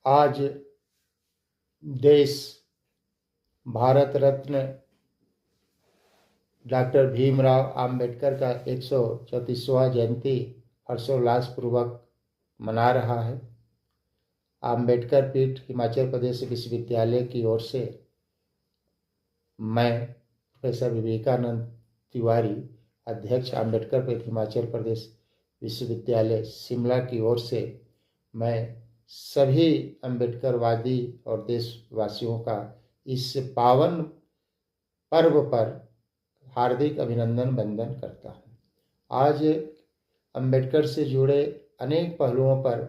आज देश भारत रत्न डॉक्टर भीमराव अंबेडकर का 134वां जयंती हर्षोल्लास पूर्वक मना रहा है। अंबेडकर पीठ हिमाचल प्रदेश विश्वविद्यालय की ओर से मैं प्रोफेसर विवेकानंद तिवारी, अध्यक्ष अंबेडकर पीठ हिमाचल प्रदेश विश्वविद्यालय शिमला की ओर से मैं सभी अंबेडकरवादी और देशवासियों का इस पावन पर्व पर हार्दिक अभिनंदन वंदन करता हूँ। आज अंबेडकर से जुड़े अनेक पहलुओं पर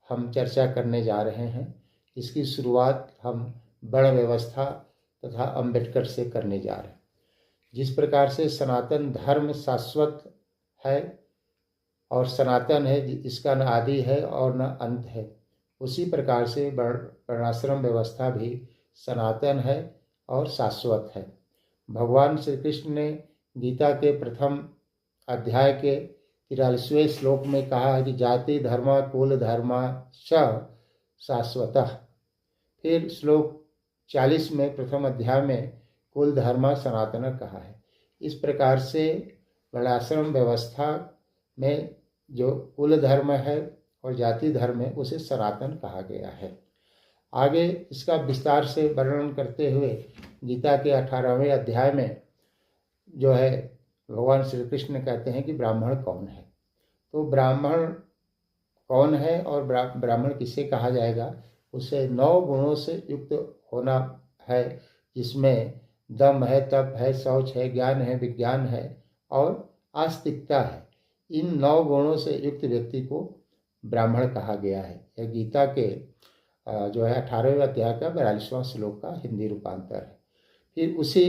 हम चर्चा करने जा रहे हैं। इसकी शुरुआत हम वर्ण व्यवस्था तथा अंबेडकर से करने जा रहे हैं। जिस प्रकार से सनातन धर्म शाश्वत है और सनातन है, इसका न आदि है और न अंत है, उसी प्रकार से वर्णाश्रम व्यवस्था भी सनातन है और शाश्वत है। भगवान श्री कृष्ण ने गीता के प्रथम अध्याय के 43वें श्लोक में कहा है कि जाति धर्म कुल धर्म शाश्वतः। फिर श्लोक 40 में प्रथम अध्याय में कुल धर्म सनातन कहा है। इस प्रकार से वर्णाश्रम व्यवस्था में जो कुल धर्म है और जाति धर्म है उसे सनातन कहा गया है। आगे इसका विस्तार से वर्णन करते हुए गीता के 18वें अध्याय में जो है भगवान श्री कृष्ण कहते हैं कि ब्राह्मण कौन है। तो ब्राह्मण कौन है और ब्राह्मण किसे कहा जाएगा, उसे 9 गुणों से युक्त होना है, जिसमें दम है, तप है, शौच है, ज्ञान है, विज्ञान है और आस्तिकता है। इन 9 गुणों से युक्त व्यक्ति को ब्राह्मण कहा गया है। यह गीता के जो है 18वें अध्याय का 42वां श्लोक का हिंदी रूपांतर है। फिर उसी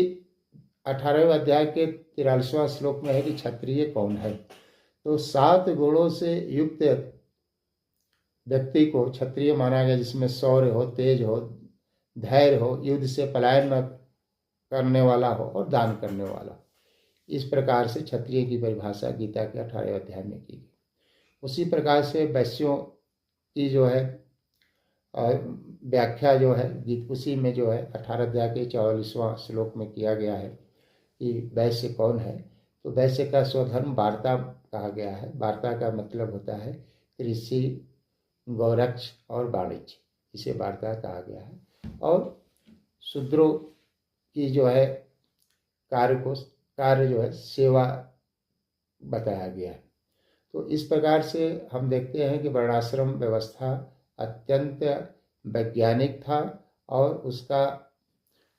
18वें अध्याय के 43वां श्लोक में है कि क्षत्रिय कौन है। तो 7 गुणों से युक्त व्यक्ति को क्षत्रिय माना गया, जिसमें शौर्य हो, तेज हो, धैर्य हो, युद्ध से पलायन न करने वाला हो और दान करने वाला। इस प्रकार से क्षत्रिय की परिभाषा गीता के 18वें अध्याय में की गई। उसी प्रकार से वैश्यों की जो है व्याख्या जो है उसी में जो है 18 अध्याय के 44वां श्लोक में किया गया है कि वैश्य कौन है। तो वैश्य का स्वधर्म वार्ता कहा गया है। वार्ता का मतलब होता है कृषि, गौरक्ष और वाणिज्य, इसे वार्ता कहा गया है। और शूद्रों की जो है कार्य जो है सेवा बताया गया है। तो इस प्रकार से हम देखते हैं कि वर्णाश्रम व्यवस्था अत्यंत वैज्ञानिक था और उसका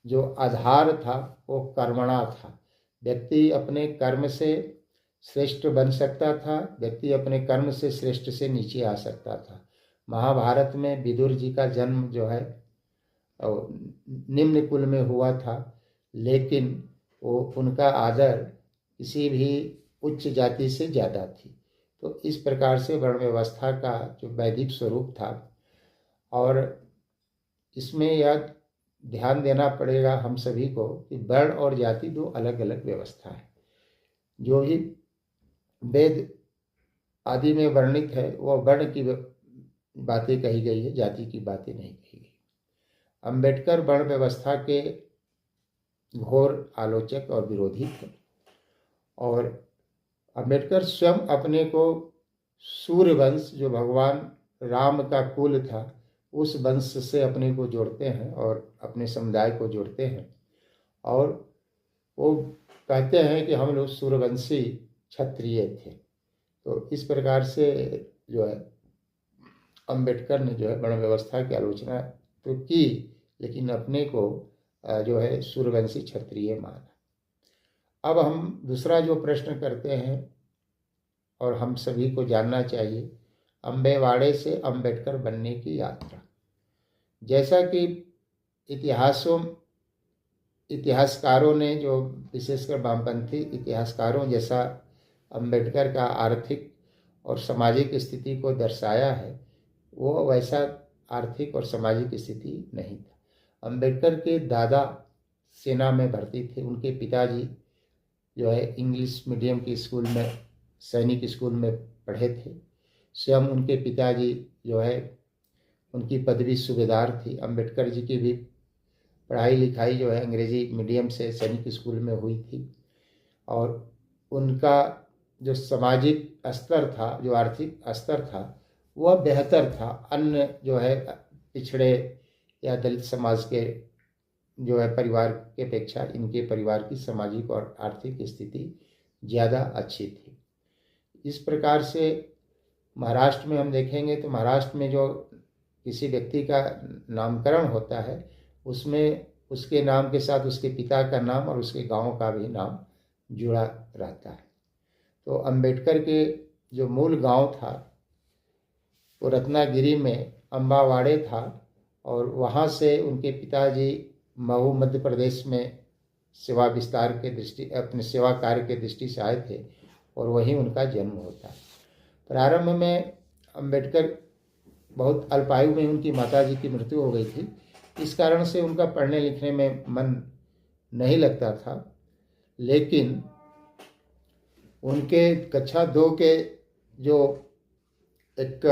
जो आधार था वो कर्मणा था। व्यक्ति अपने कर्म से श्रेष्ठ बन सकता था, व्यक्ति अपने कर्म से श्रेष्ठ से नीचे आ सकता था। महाभारत में विदुर जी का जन्म जो है निम्न कुल में हुआ था, लेकिन वो उनका आदर किसी भी उच्च जाति से ज़्यादा थी। तो इस प्रकार से वर्ण व्यवस्था का जो वैदिक स्वरूप था, और इसमें यह ध्यान देना पड़ेगा हम सभी को कि वर्ण और जाति 2 अलग अलग व्यवस्था है। जो भी वेद आदि में वर्णित है वह वर्ण की बातें कही गई है, जाति की बातें नहीं कही गई। अंबेडकर वर्ण व्यवस्था के घोर आलोचक और विरोधी थे, और अंबेडकर स्वयं अपने को सूर्यवंश, जो भगवान राम का कुल था, उस वंश से अपने को जोड़ते हैं और अपने समुदाय को जोड़ते हैं। और वो कहते हैं कि हम लोग सूर्यवंशी क्षत्रिय थे। तो इस प्रकार से जो है अंबेडकर ने जो है वर्ण व्यवस्था की आलोचना तो की, लेकिन अपने को जो है सूर्यवंशी क्षत्रिय माना। अब हम दूसरा जो प्रश्न करते हैं और हम सभी को जानना चाहिए, अम्बेवाड़े से अंबेडकर बनने की यात्रा। जैसा कि इतिहासकारों ने, जो विशेषकर वामपंथी इतिहासकारों जैसा अंबेडकर का आर्थिक और सामाजिक स्थिति को दर्शाया है, वो वैसा आर्थिक और सामाजिक स्थिति नहीं था। अंबेडकर के दादा सेना में भर्ती थे। उनके पिताजी जो है इंग्लिश मीडियम की स्कूल में, सैनिक स्कूल में पढ़े थे। स्वयं उनके पिताजी जो है उनकी पदवी सूबेदार थी। अंबेडकर जी की भी पढ़ाई लिखाई जो है अंग्रेजी मीडियम से सैनिक स्कूल में हुई थी, और उनका जो सामाजिक स्तर था, जो आर्थिक स्तर था, वह बेहतर था अन्य जो है पिछड़े या दलित समाज के जो है परिवार के अपेक्षा इनके परिवार की सामाजिक और आर्थिक स्थिति ज़्यादा अच्छी थी। इस प्रकार से महाराष्ट्र में हम देखेंगे तो महाराष्ट्र में जो किसी व्यक्ति का नामकरण होता है उसमें उसके नाम के साथ उसके पिता का नाम और उसके गांव का भी नाम जुड़ा रहता है। तो अंबेडकर के जो मूल गांव था वो रत्नागिरी में अम्बावाड़े था, और वहाँ से उनके पिताजी मऊ मध्य प्रदेश में सेवा विस्तार के दृष्टि अपने सेवा कार्य के दृष्टि से आए थे, और वहीं उनका जन्म होता है। प्रारंभ में अंबेडकर बहुत अल्पायु में उनकी माताजी की मृत्यु हो गई थी, इस कारण से उनका पढ़ने लिखने में मन नहीं लगता था। लेकिन उनके कक्षा 2 के जो एक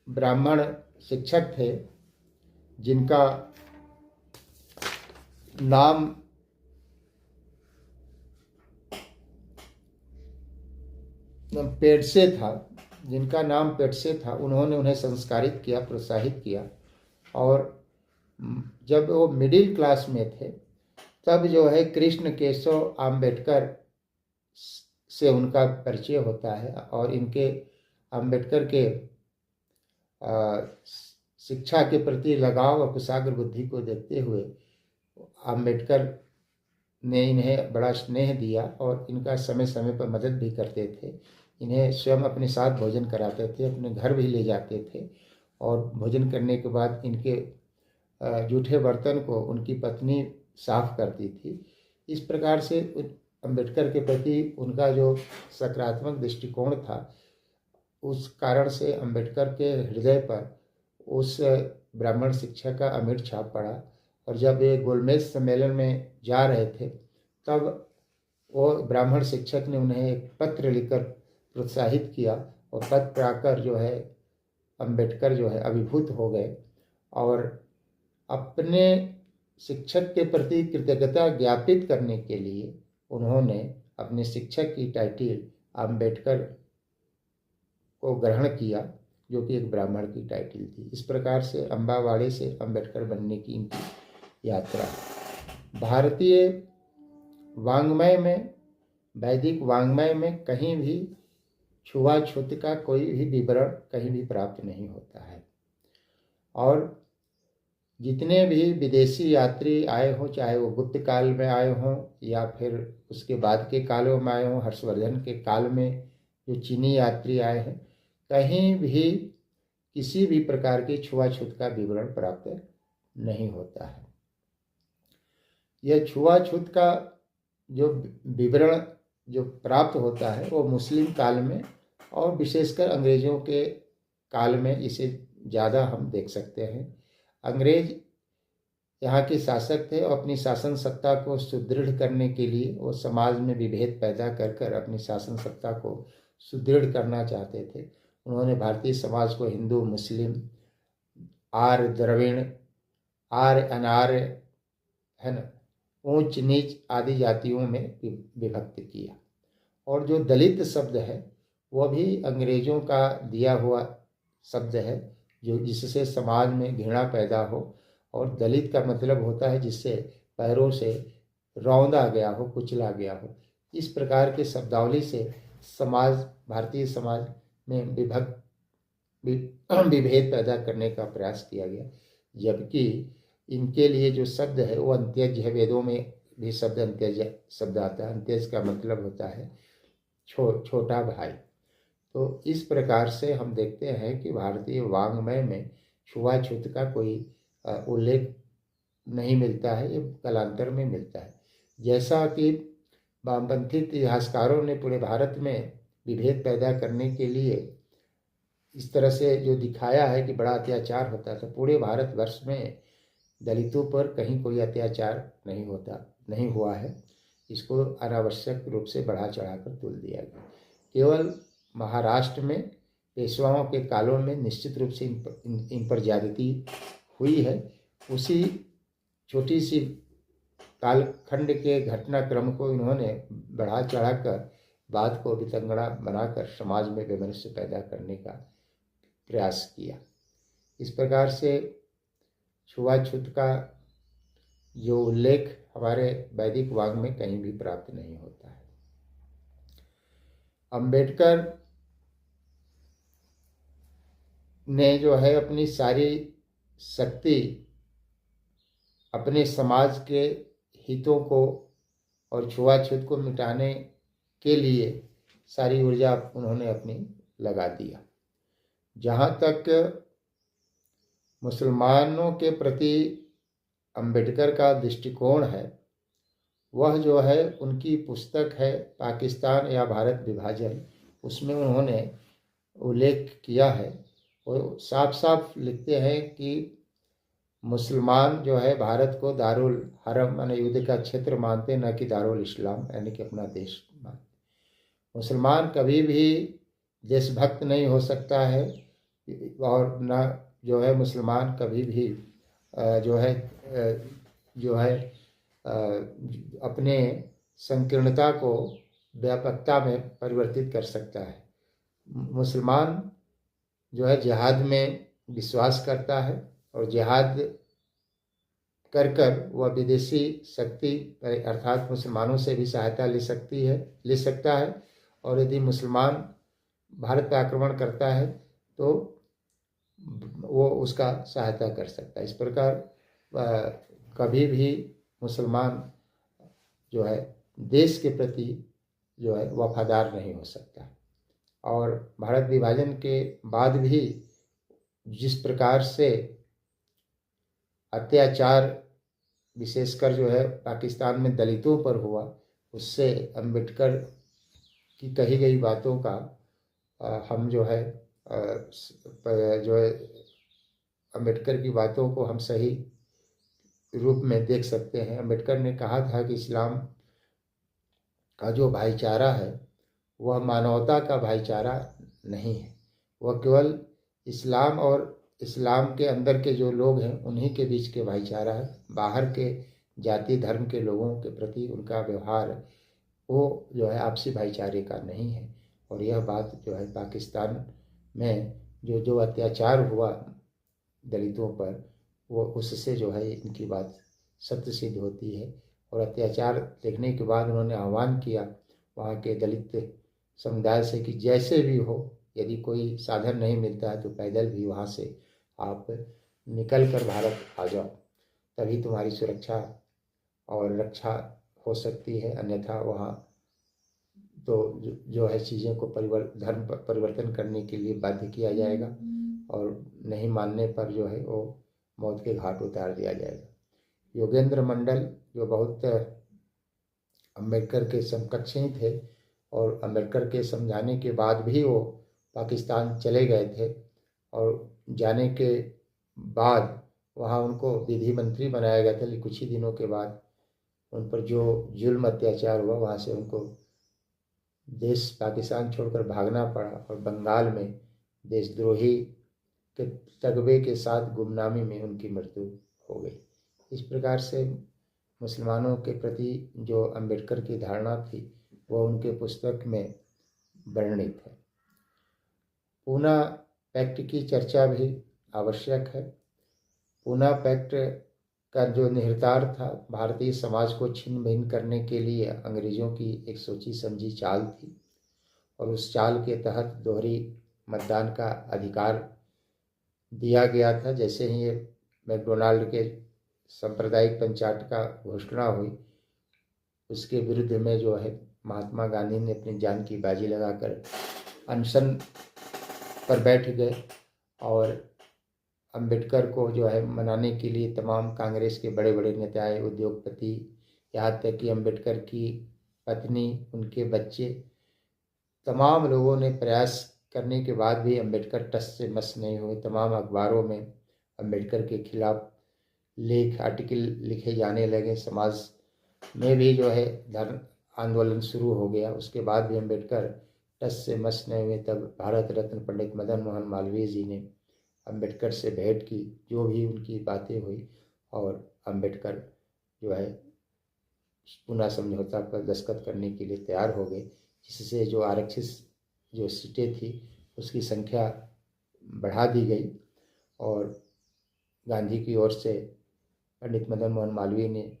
ब्राह्मण शिक्षक थे जिनका नाम पेडसे था, उन्होंने उन्हें संस्कारित किया, प्रोत्साहित किया। और जब वो मिडिल क्लास में थे तब जो है कृष्ण केशव आम्बेडकर से उनका परिचय होता है, और इनके आम्बेडकर के शिक्षा के प्रति लगाव और कुशाग्र बुद्धि को देखते हुए आम्बेडकर ने इन्हें बड़ा स्नेह दिया और इनका समय समय पर मदद भी करते थे। इन्हें स्वयं अपने साथ भोजन कराते थे, अपने घर भी ले जाते थे, और भोजन करने के बाद इनके जूठे बर्तन को उनकी पत्नी साफ करती थी। इस प्रकार से अंबेडकर के प्रति उनका जो सकारात्मक दृष्टिकोण था, उस कारण से अंबेडकर के हृदय पर उस ब्राह्मण शिक्षा का अमिट छाप पड़ा। और जब ये गोलमेज सम्मेलन में जा रहे थे तब वो ब्राह्मण शिक्षक ने उन्हें एक पत्र लिखकर प्रोत्साहित किया, और पत्र पाकर जो है अंबेडकर जो है अभिभूत हो गए, और अपने शिक्षक के प्रति कृतज्ञता ज्ञापित करने के लिए उन्होंने अपने शिक्षक की टाइटल अंबेडकर को ग्रहण किया, जो कि एक ब्राह्मण की टाइटल थी। इस प्रकार से अम्बावाड़े से अंबेडकर बनने की इनकी यात्रा। भारतीय वाङ्मय में, वैदिक वाङ्मय में कहीं भी छुआछूत का कोई भी विवरण कहीं भी प्राप्त नहीं होता है। और जितने भी विदेशी यात्री आए हों, चाहे वो गुप्त काल में आए हों या फिर उसके बाद के कालों में आए हों, हर्षवर्धन के काल में जो चीनी यात्री आए हैं, कहीं भी किसी भी प्रकार की छुआछूत का विवरण प्राप्त नहीं होता है। यह छुआछूत का जो विवरण जो प्राप्त होता है वो मुस्लिम काल में और विशेषकर अंग्रेज़ों के काल में इसे ज़्यादा हम देख सकते हैं। अंग्रेज यहाँ के शासक थे और अपनी शासन सत्ता को सुदृढ़ करने के लिए वो समाज में विभेद पैदा कर अपनी शासन सत्ता को सुदृढ़ करना चाहते थे। उन्होंने भारतीय समाज को हिंदू, मुस्लिम, आर्य, द्रविड़, आर्य, अनार्य, है ना, ऊंच नीच आदि जातियों में विभक्त किया। और जो दलित शब्द है वह भी अंग्रेजों का दिया हुआ शब्द है, जो जिससे समाज में घृणा पैदा हो। और दलित का मतलब होता है जिससे पैरों से रौंदा गया हो, कुचला गया हो। इस प्रकार के शब्दावली से समाज, भारतीय समाज में विभेद पैदा करने का प्रयास किया गया। जबकि इनके लिए जो शब्द है वो अंत्यज है। वेदों में भी शब्द अंत्यज शब्द आता है। अंत्यज का मतलब होता है छोटा भाई। तो इस प्रकार से हम देखते हैं कि भारतीय वाङ्मय में छुआछूत का कोई उल्लेख नहीं मिलता है, ये कालांतर में मिलता है। जैसा कि वामपंथी इतिहासकारों ने पूरे भारत में विभेद पैदा करने के लिए इस तरह से जो दिखाया है कि बड़ा अत्याचार होता था, पूरे भारतवर्ष में दलितों पर कहीं कोई अत्याचार नहीं हुआ है। इसको अनावश्यक रूप से बढ़ा चढ़ाकर तुल दिया गया। केवल महाराष्ट्र में पेशवाओं के कालों में निश्चित रूप से इन पर ज्यादती हुई है। उसी छोटी सी कालखंड के घटनाक्रम को इन्होंने बढ़ा चढ़ाकर बात को वितंगड़ा बनाकर समाज में वैमनस्य पैदा करने का प्रयास किया। इस प्रकार से छुआछूत का जो उल्लेख हमारे वैदिक वाङ् में कहीं भी प्राप्त नहीं होता है। अंबेडकर ने जो है अपनी सारी शक्ति अपने समाज के हितों को और छुआछूत को मिटाने के लिए सारी ऊर्जा उन्होंने अपनी लगा दिया। जहाँ तक मुसलमानों के प्रति अंबेडकर का दृष्टिकोण है, वह जो है उनकी पुस्तक है पाकिस्तान या भारत विभाजन, उसमें उन्होंने उल्लेख किया है और साफ साफ लिखते हैं कि मुसलमान जो है भारत को दारुल हरम यानी युद्ध का क्षेत्र मानते, न कि दारुल इस्लाम यानी कि अपना देश मानते। मुसलमान कभी भी देशभक्त नहीं हो सकता है और न जो है मुसलमान कभी भी जो है अपने संकीर्णता को व्यापकता में परिवर्तित कर सकता है। मुसलमान जो है जिहाद में विश्वास करता है और जिहाद कर कर वह विदेशी शक्ति अर्थात मुसलमानों से भी सहायता ले सकता है और यदि मुसलमान भारत पर आक्रमण करता है तो वो उसका सहायता कर सकता है। इस प्रकार कभी भी मुसलमान जो है देश के प्रति जो है वफादार नहीं हो सकता। और भारत विभाजन के बाद भी जिस प्रकार से अत्याचार विशेषकर जो है पाकिस्तान में दलितों पर हुआ, उससे अंबेडकर की कही गई बातों का हम जो है अंबेडकर की बातों को हम सही रूप में देख सकते हैं। अंबेडकर ने कहा था कि इस्लाम का जो भाईचारा है वह मानवता का भाईचारा नहीं है, वह केवल इस्लाम और इस्लाम के अंदर के जो लोग हैं उन्हीं के बीच के भाईचारा है। बाहर के जाति धर्म के लोगों के प्रति उनका व्यवहार वो जो है आपसी भाईचारे का नहीं है। और यह बात जो है पाकिस्तान में जो अत्याचार हुआ दलितों पर, वो उससे जो है इनकी बात सत्य सिद्ध होती है। और अत्याचार देखने के बाद उन्होंने आह्वान किया वहाँ के दलित समुदाय से कि जैसे भी हो, यदि कोई साधन नहीं मिलता है तो पैदल भी वहाँ से आप निकल कर भारत आ जाओ, तभी तुम्हारी सुरक्षा और रक्षा हो सकती है, अन्यथा वहाँ तो जो है चीज़ों को धर्म परिवर्तन करने के लिए बाध्य किया जाएगा और नहीं मानने पर जो है वो मौत के घाट उतार दिया जाएगा। योगेंद्र मंडल जो बहुत अंबेडकर के समकक्ष ही थे और अंबेडकर के समझाने के बाद भी वो पाकिस्तान चले गए थे और जाने के बाद वहाँ उनको विधि मंत्री बनाया गया था। लेकिन कुछ ही दिनों के बाद उन पर जो जुल्म अत्याचार हुआ, वहाँ से उनको देश पाकिस्तान छोड़कर भागना पड़ा और बंगाल में देशद्रोही के तगबे के साथ गुमनामी में उनकी मृत्यु हो गई। इस प्रकार से मुसलमानों के प्रति जो अंबेडकर की धारणा थी वो उनके पुस्तक में वर्णित है। पूना पैक्ट की चर्चा भी आवश्यक है। पूना पैक्ट का जो निहितार्थ था भारतीय समाज को छिन्न भिन्न करने के लिए अंग्रेजों की एक सोची समझी चाल थी और उस चाल के तहत दोहरी मतदान का अधिकार दिया गया था। जैसे ही ये मैकडोनाल्ड के सांप्रदायिक पंचायत का घोषणा हुई, उसके विरुद्ध में जो है महात्मा गांधी ने अपनी जान की बाजी लगाकर अनशन पर बैठ गए और अंबेडकर को जो है मनाने के लिए तमाम कांग्रेस के बड़े बड़े नेता, उद्योगपति, यहाँ तक कि अंबेडकर की पत्नी, उनके बच्चे, तमाम लोगों ने प्रयास करने के बाद भी अंबेडकर टस से मस नहीं हुए। तमाम अखबारों में अंबेडकर के खिलाफ लेख आर्टिकल लिखे जाने लगे। समाज में भी जो है धर्म आंदोलन शुरू हो गया। उसके बाद भी अंबेडकर टस से मस नहीं हुए तब भारत रत्न पंडित मदन मोहन मालवीय जी ने अम्बेडकर से भेंट की, जो भी उनकी बातें हुई, और अम्बेडकर जो है पुनः समझौता पर दस्तखत करने के लिए तैयार हो गए, जिससे जो आरक्षित जो सीटें थी उसकी संख्या बढ़ा दी गई और गांधी की ओर से पंडित मदन मोहन मालवीय ने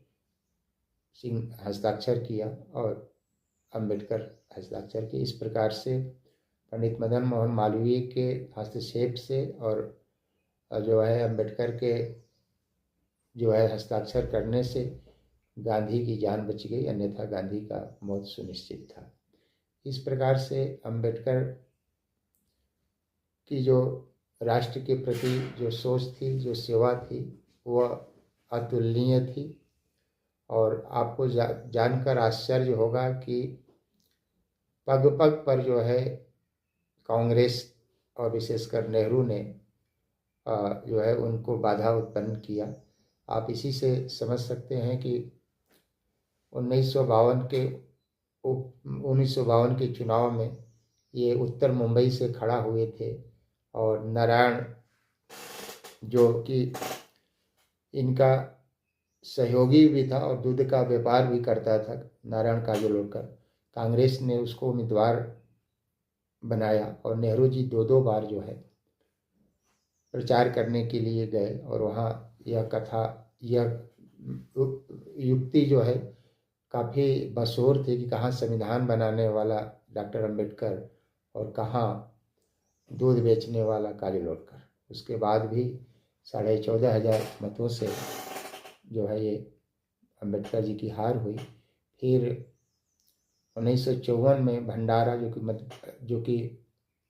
हस्ताक्षर किया और अम्बेडकर हस्ताक्षर किए। इस प्रकार से पंडित मदन मोहन मालवीय के हस्तक्षेप से और जो है अम्बेडकर के जो है हस्ताक्षर करने से गांधी की जान बच गई, अन्यथा गांधी का मौत सुनिश्चित था। इस प्रकार से अम्बेडकर की जो राष्ट्र के प्रति जो सोच थी, जो सेवा थी, वह अतुलनीय थी। और आपको जानकर आश्चर्य होगा कि पग पग पर जो है कांग्रेस और विशेषकर नेहरू ने जो है उनको बाधा उत्पन्न किया। आप इसी से समझ सकते हैं कि 1952 के चुनाव में ये उत्तर मुंबई से खड़ा हुए थे और नारायण जो कि इनका सहयोगी भी था और दूध का व्यापार भी करता था, नारायण काजोलकर, कांग्रेस ने उसको उम्मीदवार बनाया और नेहरू जी दो बार जो है प्रचार करने के लिए गए और वहाँ यह युक्ति जो है काफ़ी मशहूर थी कि कहाँ संविधान बनाने वाला डॉक्टर अंबेडकर और कहाँ दूध बेचने वाला काजोलकर। उसके बाद भी 14,500 मतों से जो है ये अंबेडकर जी की हार हुई। फिर 1954 में भंडारा जो कि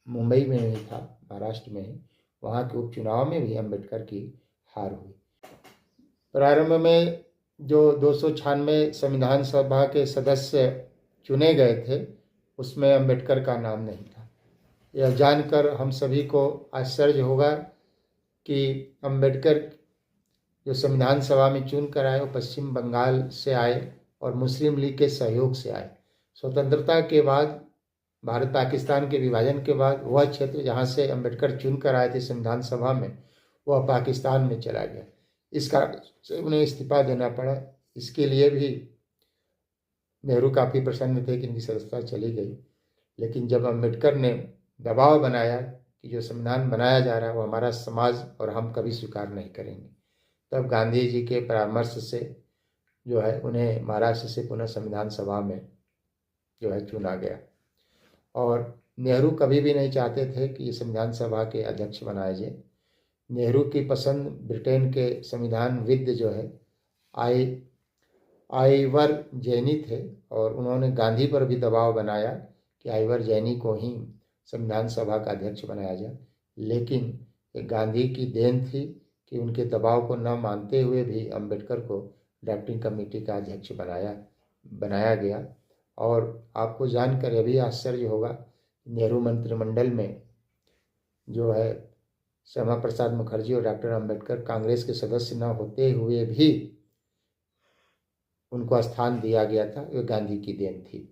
मुंबई में ही था, महाराष्ट्र में ही, वहाँ के उपचुनाव में भी अंबेडकर की हार हुई। प्रारंभ में जो 296 संविधान सभा के सदस्य चुने गए थे उसमें अंबेडकर का नाम नहीं था। यह जानकर हम सभी को आश्चर्य होगा कि अंबेडकर जो संविधान सभा में चुन कर आए वो पश्चिम बंगाल से आए और मुस्लिम लीग के सहयोग से आए। स्वतंत्रता के बाद, भारत पाकिस्तान के विभाजन के बाद, वह क्षेत्र जहाँ से अंबेडकर चुन कर आए थे संविधान सभा में, वह पाकिस्तान में चला गया। इस कारण से उन्हें इस्तीफा देना पड़ा। इसके लिए भी नेहरू काफ़ी प्रसन्न थे कि इनकी सदस्यता चली गई, लेकिन जब अंबेडकर ने दबाव बनाया कि जो संविधान बनाया जा रहा है वो हमारा समाज और हम कभी स्वीकार नहीं करेंगे, तब गांधी जी के परामर्श से जो है उन्हें महाराष्ट्र से पुनः संविधान सभा में जो है चुना गया। और नेहरू कभी भी नहीं चाहते थे कि संविधान सभा के अध्यक्ष बनाए जाए। नेहरू की पसंद ब्रिटेन के संविधानविद जो है आइवर जैनी थे और उन्होंने गांधी पर भी दबाव बनाया कि आइवर जैनी को ही संविधान सभा का अध्यक्ष बनाया जाए। लेकिन गांधी की देन थी कि उनके दबाव को न मानते हुए भी अंबेडकर को ड्राफ्टिंग कमेटी का अध्यक्ष बनाया गया। और आपको जानकर यह भी आश्चर्य होगा, नेहरू मंत्रिमंडल में जो है श्यामा प्रसाद मुखर्जी और डॉक्टर अंबेडकर कांग्रेस के सदस्य न होते हुए भी उनको स्थान दिया गया था। ये गांधी की देन थी।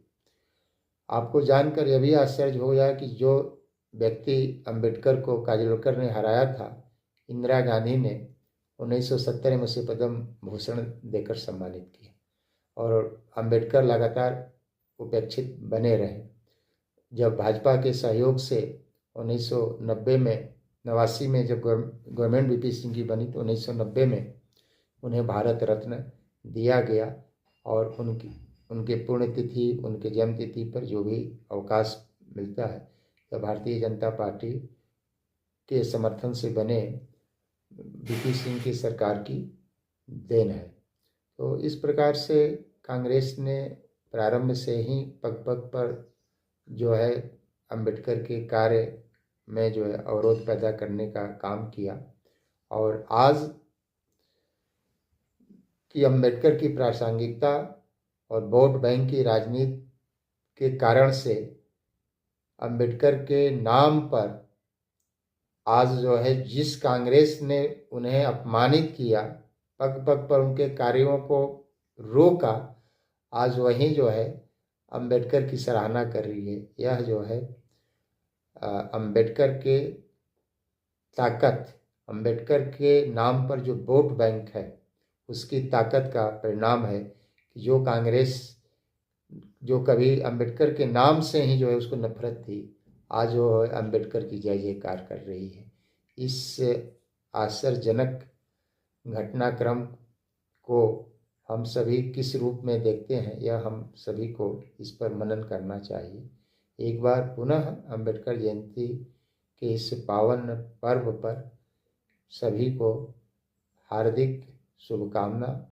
आपको जानकर यह भी आश्चर्य होगा कि जो व्यक्ति अंबेडकर को काजोलकर ने हराया था, इंदिरा गांधी ने 1970 में उसे पद्म भूषण देकर सम्मानित किया और अंबेडकर लगातार उपेक्षित बने रहे। जब भाजपा के सहयोग से 1989 में जब गवर्नमेंट वीपी सिंह की बनी तो 1990 में उन्हें भारत रत्न दिया गया और उनके पुण्यतिथि, उनके जन्मतिथि पर जो भी अवकाश मिलता है तो भारतीय जनता पार्टी के समर्थन से बने वीपी सिंह की सरकार की देन है। तो इस प्रकार से कांग्रेस ने प्रारंभ से ही पग पग पर जो है अंबेडकर के कार्य में जो है अवरोध पैदा करने का काम किया। और आज की अंबेडकर की प्रासंगिकता और वोट बैंक की राजनीति के कारण से अंबेडकर के नाम पर आज जो है जिस कांग्रेस ने उन्हें अपमानित किया, पग पग पर उनके कार्यों को रोका, आज वही जो है अंबेडकर की सराहना कर रही है। यह जो है अंबेडकर के ताकत, अंबेडकर के नाम पर जो वोट बैंक है उसकी ताकत का परिणाम है कि जो कांग्रेस, जो कभी अंबेडकर के नाम से ही जो है उसको नफरत थी, आज वो अंबेडकर की जय जयकार कर रही है। इस आश्चर्यजनक घटनाक्रम को हम सभी किस रूप में देखते हैं, यह हम सभी को इस पर मनन करना चाहिए। एक बार पुनः अंबेडकर जयंती के इस पावन पर्व पर सभी को हार्दिक शुभकामना।